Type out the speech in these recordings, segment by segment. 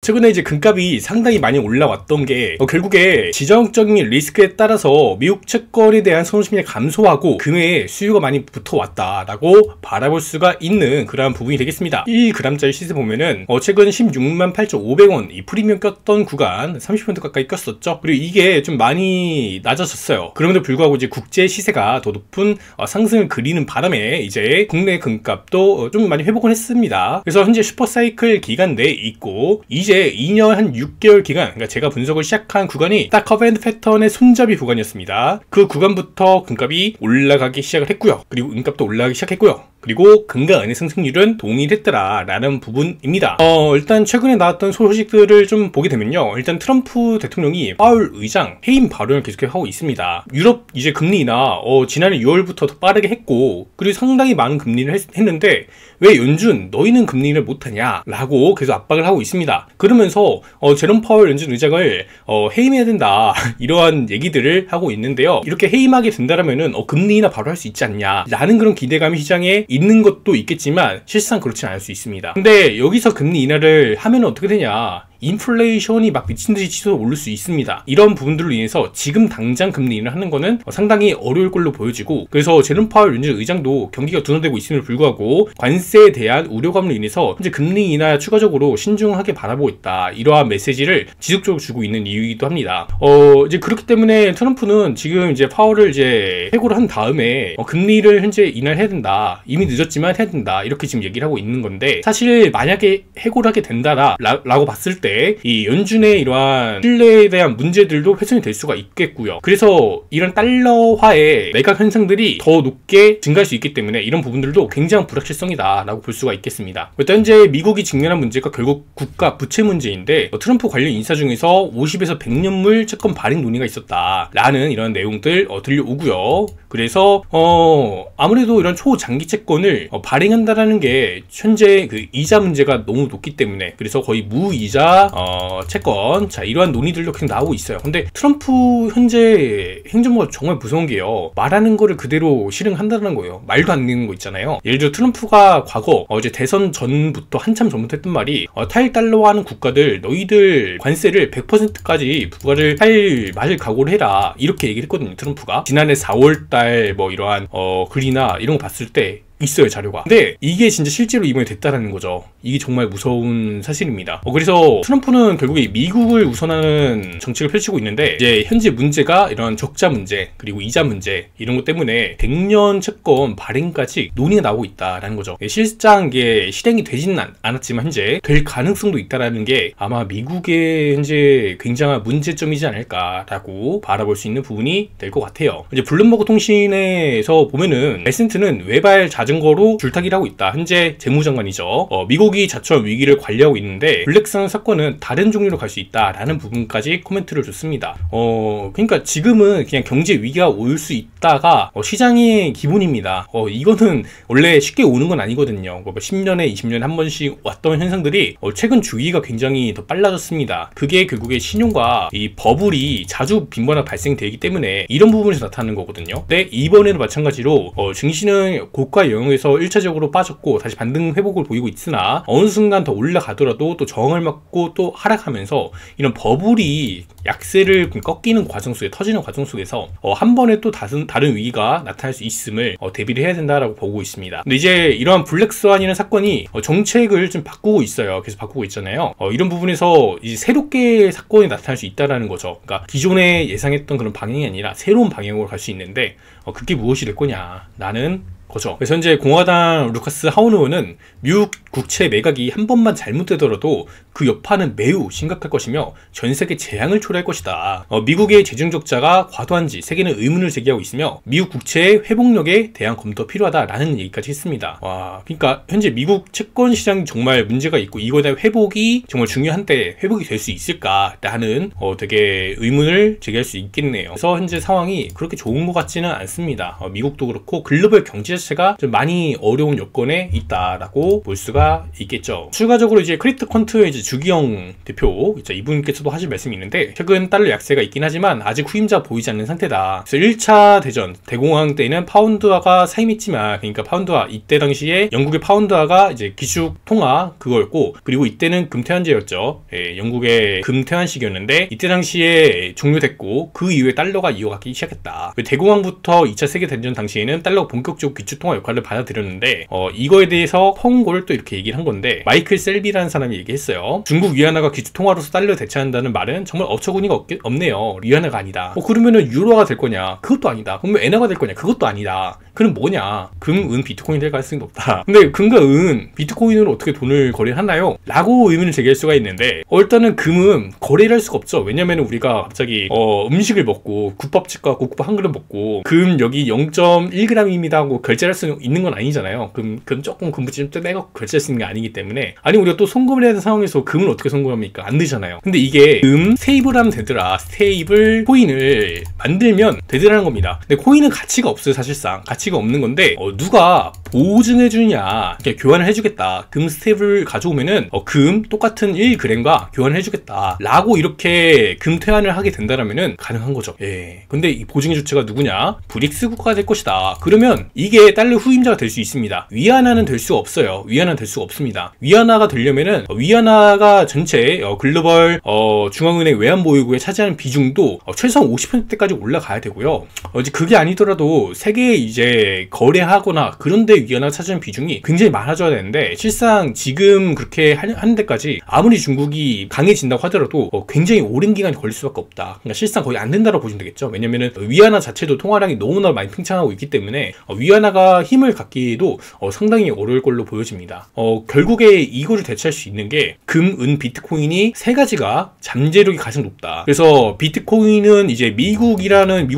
최근에 이제 금값이 상당히 많이 올라왔던 게 결국에 지정적인 리스크에 따라서 미국 채권에 대한 선호심이 감소하고 금의 수요가 많이 붙어왔다라고 바라볼 수가 있는 그러한 부분이 되겠습니다. 이 그람짜리 시세 보면은 최근 168,500원 이 프리미엄 꼈던 구간 30% 가까이 꼈었죠. 그리고 이게 좀 많이 낮아졌어요. 그럼에도 불구하고 이제 국제 시세가 더 높은 상승을 그리는 바람에 이제 국내 금값도 좀 많이 회복을 했습니다. 그래서 현재 슈퍼사이클 기간 내에 있고 이제 2년 한 6개월 기간, 그러니까 제가 분석을 시작한 구간이 딱 커브앤드 패턴의 손잡이 구간이었습니다. 그 구간부터 금값이 올라가기 시작을 했고요. 그리고 은값도 올라가기 시작했고요. 그리고 금과 은의 상승률은 동일했더라 라는 부분입니다. 일단 최근에 나왔던 소식들을 좀 보게 되면요, 일단 트럼프 대통령이 파월 의장 해임 발언을 계속하고 있습니다. 유럽 이제 금리 인하 지난해 6월부터 더 빠르게 했고, 그리고 상당히 많은 금리를 했는데 왜 연준 너희는 금리를 못하냐 라고 계속 압박을 하고 있습니다. 그러면서 제롬 파월 연준 의장을 해임해야 된다 이러한 얘기들을 하고 있는데요, 이렇게 해임하게 된다라면은 금리 인하 바로 할 수 있지 않냐 라는 그런 기대감이 시장에 있는 것도 있겠지만 실상 그렇진 않을 수 있습니다. 근데 여기서 금리 인하를 하면 어떻게 되냐, 인플레이션이 막 미친듯이 치솟아 오를 수 있습니다. 이런 부분들로 인해서 지금 당장 금리 인하를 하는 거는 상당히 어려울 걸로 보여지고, 그래서 제롬 파월 연준 의장도 경기가 둔화되고 있음에도 불구하고 관세에 대한 우려감으로 인해서 현재 금리 인하 추가적으로 신중하게 바라보고 있다, 이러한 메시지를 지속적으로 주고 있는 이유이기도 합니다. 이제 그렇기 때문에 트럼프는 지금 이제 파월을 이제 해고를 한 다음에 금리를 현재 인하를 해야 된다, 이미 늦었지만 해야 된다, 이렇게 지금 얘기를 하고 있는 건데, 사실 만약에 해고를 하게 된다라고 봤을 때 이 연준의 이러한 신뢰에 대한 문제들도 훼손이 될 수가 있겠고요. 그래서 이런 달러화의 매각 현상들이 더 높게 증가할 수 있기 때문에 이런 부분들도 굉장히 불확실성이다 라고 볼 수가 있겠습니다. 일단 현재 미국이 직면한 문제가 결국 국가 부채 문제인데, 트럼프 관련 인사 중에서 50에서 100년물 채권 발행 논의가 있었다 라는 이런 내용들 들려오고요. 그래서 아무래도 이런 초장기 채권을 발행한다라는 게 현재 그 이자 문제가 너무 높기 때문에, 그래서 거의 무이자 채권, 자 이러한 논의들도 계속 나오고 있어요. 근데 트럼프 현재 행정부가 정말 무서운 게요, 말하는 거를 그대로 실행한다는 거예요. 말도 안 되는 거 있잖아요. 예를 들어 트럼프가 과거 이제 대선 전부터 한참 전부터 했던 말이 타일 달러화하는 국가들 너희들 관세를 100%까지 부과를 할 말을 각오를 해라, 이렇게 얘기를 했거든요. 트럼프가 지난해 4월달 뭐 이러한 글이나 이런 거 봤을 때 있어요, 자료가. 근데 이게 진짜 실제로 이번에 됐다라는 거죠. 이게 정말 무서운 사실입니다. 그래서 트럼프는 결국에 미국을 우선하는 정책을 펼치고 있는데, 이제 현재 문제가 이런 적자 문제 그리고 이자 문제 이런 것 때문에 100년 채권 발행까지 논의가 나오고 있다라는 거죠. 실상 이게 실행이 되지는 않았지만 현재 될 가능성도 있다라는 게 아마 미국의 현재 굉장한 문제점이지 않을까라고 바라볼 수 있는 부분이 될 것 같아요. 이제 블룸버그 통신에서 보면은 베센트는 외발 자전거로 줄타기를 하고 있다. 현재 재무장관이죠. 미국이 자초한 위기를 관리하고 있는데 블랙스완 사건은 다른 종류로 갈 수 있다라는 부분까지 코멘트를 줬습니다. 그러니까 지금은 그냥 경제 위기가 올 수 있다가 시장의 기본입니다. 이거는 원래 쉽게 오는 건 아니거든요. 10년에 20년에 한 번씩 왔던 현상들이 최근 주기가 굉장히 더 빨라졌습니다. 그게 결국에 신용과 이 버블이 자주 빈번하게 발생되기 때문에 이런 부분에서 나타나는 거거든요. 근데 이번에도 마찬가지로 증시는 고가 영역에서 1차적으로 빠졌고 다시 반등 회복을 보이고 있으나 어느 순간 더 올라가더라도 또 저항을 맞고 또 하락하면서 이런 버블이 약세를 꺾이는 과정 속에, 터지는 과정 속에서 한 번에 또 다른 위기가 나타날 수 있음을 대비를 해야 된다라고 보고 있습니다. 근데 이제 이러한 블랙스완이라는 사건이 정책을 좀 바꾸고 있어요. 계속 바꾸고 있잖아요. 이런 부분에서 이제 새롭게 사건이 나타날 수 있다라는 거죠. 그러니까 기존에 예상했던 그런 방향이 아니라 새로운 방향으로 갈 수 있는데 그게 무엇이 될 거냐라는 거죠. 그래서 현재 공화당 루카스 하원 의원은 미국 국채 매각이 한 번만 잘못되더라도 그 여파는 매우 심각할 것이며 전 세계 재앙을 초래할 것이다. 미국의 재정 적자가 과도한지 세계는 의문을 제기하고 있으며 미국 국채의 회복력에 대한 검토가 필요하다라는 얘기까지 했습니다. 와, 그러니까 현재 미국 채권 시장이 정말 문제가 있고 이거에 대한 회복이 정말 중요한데 회복이 될 수 있을까라는 되게 의문을 제기할 수 있겠네요. 그래서 현재 상황이 그렇게 좋은 것 같지는 않습니다. 미국도 그렇고 글로벌 경제 자체가 좀 많이 어려운 여건에 있다라고 볼 수가 있겠죠. 추가적으로 이제 크립토 퀀트의 이제 주기영 대표 이분께서도 하실 말씀이 있는데, 최근 달러 약세가 있긴 하지만 아직 후임자 보이지 않는 상태다. 그래서 1차 대전 대공황 때는 파운드화가 사임했지만, 그러니까 파운드화 이때 당시에 영국의 파운드화가 이제 기축 통화 그거였고, 그리고 이때는 금퇴환제였죠. 영국의 금퇴환 시기였는데 이때 당시에 종료됐고 그 이후에 달러가 이어가기 시작했다. 대공황부터 2차 세계대전 당시에는 달러가 본격적으로 기축통화 역할을 받아들였는데 이거에 대해서 펑골 또 이렇게 얘기를 한 건데, 마이클 셀비라는 사람이 얘기했어요. 중국 위안화가 기축통화로서 달러를 대체한다는 말은 정말 어처구니가 없네요. 위안화가 아니다. 그러면은 유로화가 될 거냐? 그것도 아니다. 그러면 엔화가 될 거냐? 그것도 아니다. 그럼 뭐냐? 금, 은, 비트코인 될 가능성이 높다. 근데 금과 은, 비트코인으로 어떻게 돈을 거래하나요? 라고 의문을 제기할 수가 있는데, 일단은 금은 거래를 할 수가 없죠. 왜냐면 우리가 갑자기 음식을 먹고 국밥집 가고 국밥 한 그릇 먹고 금 여기 0.1g입니다 하고 결제할 수 있는 건 아니잖아요. 금 조금 금붙이 좀 떼고 결제할 수 있는 게 아니기 때문에. 아니 우리가 또 송금을 해야 되는 상황에서 금을 어떻게 송금합니까? 안 되잖아요. 근데 이게 금 스테이블 하면 되더라. 스테이블 코인을 만들면 되더라는 겁니다. 근데 코인은 가치가 없어요. 사실상 가치가 없는 건데, 누가 보증해 주냐, 교환을 해주겠다. 금 스테이블 가져오면은 금 똑같은 1g과 교환을 해주겠다 라고 이렇게 금 퇴환을 하게 된다라면은 가능한 거죠. 근데 이 보증의 주체가 누구냐? 브릭스 국가가 될 것이다. 그러면 이게 달러 후임자가 될 수 있습니다. 위안화는 될 수 없어요. 위안화는 될 수 없습니다. 위안화가 되려면은 위안화가 전체 글로벌 중앙은행 외환 보유고에 차지하는 비중도 최소한 50%까지 올라가야 되고요. 이제 그게 아니더라도 세계에 이제 거래하거나 그런데 위안화가 차지하는 비중이 굉장히 많아져야 되는데, 실상 지금 그렇게 하는 데까지 아무리 중국이 강해진다고 하더라도 굉장히 오랜 기간이 걸릴 수밖에 없다. 그러니까 실상 거의 안 된다고 보시면 되겠죠. 왜냐면은 위안화 자체도 통화량이 너무나 많이 팽창하고 있기 때문에 위안화가 힘을 갖기도 상당히 어려울 걸로 보여집니다. 결국에 이거를 대체할 수 있는 게 금, 은, 비트코인이 세 가지가 잠재력이 가장 높다. 그래서 비트코인은 이제 미국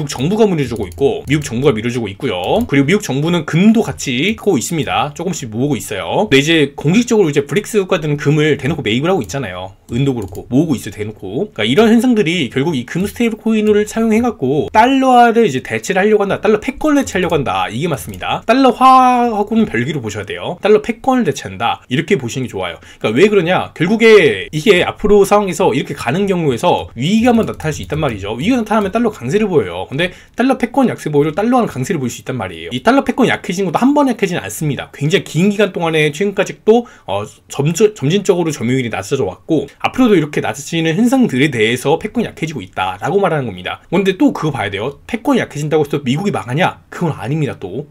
정부가 밀어주고 있고, 미국 정부가 밀어주고 있고요. 그리고 미국 정부는 금도 같이 하고 있습니다. 조금씩 모으고 있어요. 근데 이제 공식적으로 이제 브릭스 국가들은 금을 대놓고 매입을 하고 있잖아요. 은도 그렇고 모으고 있어요. 대놓고. 그러니까 이런 현상들이 결국 이 금 스테이블 코인을 사용해갖고 달러화를 이제 대체를 하려고 한다. 달러 패권을 대체하려고 한다. 이게 맞습니다. 달러화하고는 별개로 보셔야 돼요. 달러 패권을 대체한다. 이렇게 보시는 게 좋아요. 그러니까 왜 그러냐? 결국에 이게 앞으로 상황에서 이렇게 가는 경우에서 위기가 한번 나타날 수 있단 말이죠. 위기가 나타나면 달러 강세를 보여요. 근데 달러 패권 약세 보여도 달러는 강세를 보일 수 있단 말이에요. 이 달러 패권 약해진 것도 한 번에 약해지는 않습니다. 굉장히 긴 기간 동안에 최근까지 또 점진적으로 점유율이 낮아져 왔고, 앞으로도 이렇게 낮아지는 현상들에 대해서 패권이 약해지고 있다라고 말하는 겁니다. 근데 또 그거 봐야 돼요. 패권이 약해진다고 해서 미국이 망하냐? 그건 아닙니다. 또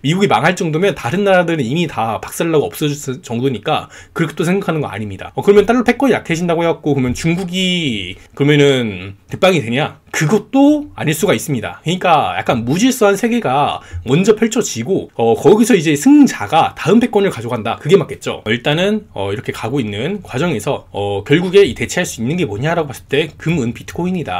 미국이 망할 정도면 다른 나라들은 이미 다 박살나고 없어질 정도니까 그렇게 또 생각하는 거 아닙니다. 그러면 달러 패권이 약해진다고 해갖고 그러면 중국이 그러면은 대빵이 되냐? 그것도 아닐 수가 있습니다. 그러니까 약간 무질서한 세계가 먼저 펼쳐지고 거기서 이제 승자가 다음 패권을 가져간다. 그게 맞겠죠. 일단은 이렇게 가고 있는 과정에서 결국에 이 대체할 수 있는 게 뭐냐라고 봤을 때 금, 은, 비트코인이다.